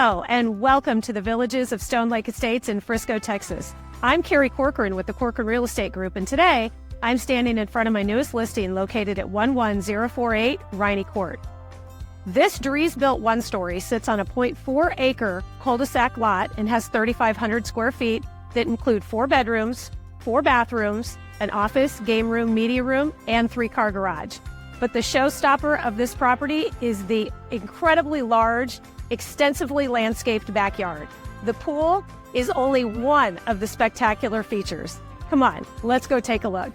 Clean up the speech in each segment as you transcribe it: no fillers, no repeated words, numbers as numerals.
Hello, and welcome to the Villages of Stonelake Estates in Frisco, Texas. I'm Carrie Corcoran with the Corcoran Real Estate Group, and today I'm standing in front of my newest listing located at 11048 Riney Court. This Drees built one-story sits on a 0.4 acre cul-de-sac lot and has 3,500 square feet that include 4 bedrooms, 4 bathrooms, an office, game room, media room, and 3-car garage. But the showstopper of this property is the incredibly large, extensively landscaped backyard. The pool is only one of the spectacular features. Come on, let's go take a look.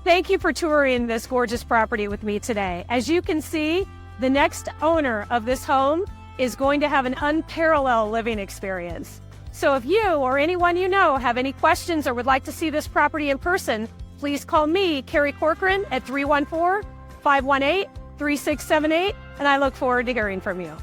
Thank you for touring this gorgeous property with me today. As you can see, the next owner of this home is going to have an unparalleled living experience. So if you or anyone you know have any questions or would like to see this property in person, please call me, Carrie Corcoran, at 314-518-3678, and I look forward to hearing from you.